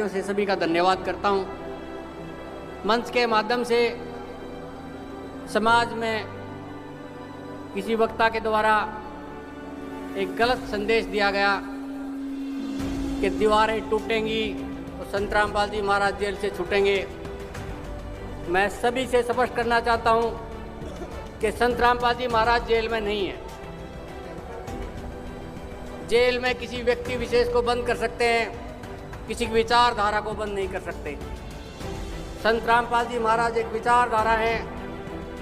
से सभी का धन्यवाद करता हूं। मंच के माध्यम से समाज में किसी वक्ता के द्वारा एक गलत संदेश दिया गया कि दीवारें टूटेंगी और संत रामपाल जी महाराज जेल से छूटेंगे। मैं सभी से स्पष्ट करना चाहता हूं कि संत रामपाल जी महाराज जेल में नहीं है। जेल में किसी व्यक्ति विशेष को बंद कर सकते हैं, किसी की विचारधारा को बंद नहीं कर सकते। संत रामपाल जी महाराज एक विचारधारा है,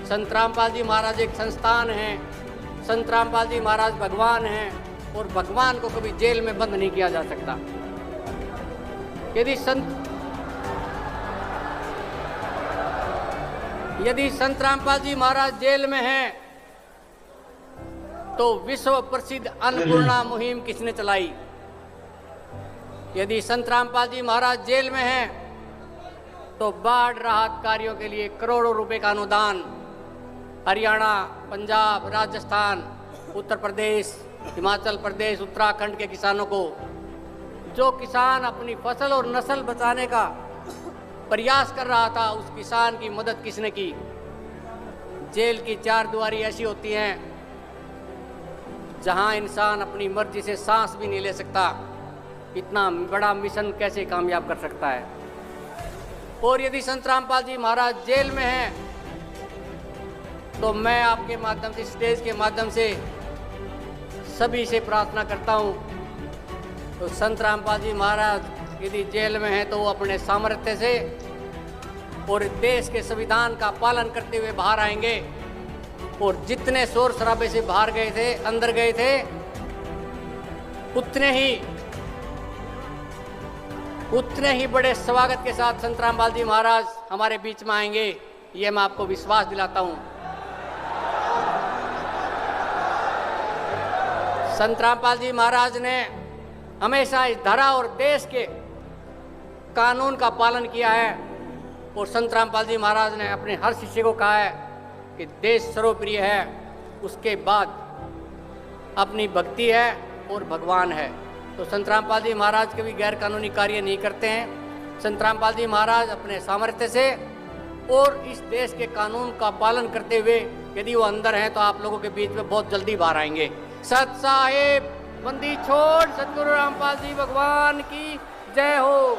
संत रामपाल जी महाराज एक संस्थान है, संत रामपाल जी महाराज भगवान हैं और भगवान को कभी जेल में बंद नहीं किया जा सकता। यदि संत रामपाल जी महाराज जेल में हैं तो विश्व प्रसिद्ध अन्नपूर्णा मुहिम किसने चलाई? यदि संत रामपाल जी महाराज जेल में हैं तो बाढ़ राहत कार्यों के लिए करोड़ों रुपए का अनुदान हरियाणा, पंजाब, राजस्थान, उत्तर प्रदेश, हिमाचल प्रदेश, उत्तराखंड के किसानों को, जो किसान अपनी फसल और नस्ल बचाने का प्रयास कर रहा था, उस किसान की मदद किसने की? जेल की चार दीवारी ऐसी होती हैं जहां इंसान अपनी मर्जी से सांस भी नहीं ले सकता। इतना बड़ा मिशन कैसे कामयाब कर सकता है? और यदि संत रामपाल जी महाराज जेल में हैं तो मैं आपके माध्यम से, स्टेज के माध्यम से सभी से प्रार्थना करता हूं, तो संत रामपाल जी महाराज यदि जेल में हैं तो वो अपने सामर्थ्य से और देश के संविधान का पालन करते हुए बाहर आएंगे। और जितने शोर शराबे से बाहर गए थे, अंदर गए थे, उतने ही बड़े स्वागत के साथ संत रामपाल जी महाराज हमारे बीच में आएंगे, ये मैं आपको विश्वास दिलाता हूं। संत रामपाल जी महाराज ने हमेशा इस धरा और देश के कानून का पालन किया है और संत रामपाल जी महाराज ने अपने हर शिष्य को कहा है कि देश सर्वप्रिय है, उसके बाद अपनी भक्ति है और भगवान है। तो संत रामपाल जी महाराज कभी गैर कानूनी कार्य नहीं करते हैं। संत रामपाल जी महाराज अपने सामर्थ्य से और इस देश के कानून का पालन करते हुए यदि वो अंदर हैं तो आप लोगों के बीच में बहुत जल्दी बाहर आएंगे। सत साहिब बंदी छोड़ सतगुरु रामपाल जी भगवान की जय हो।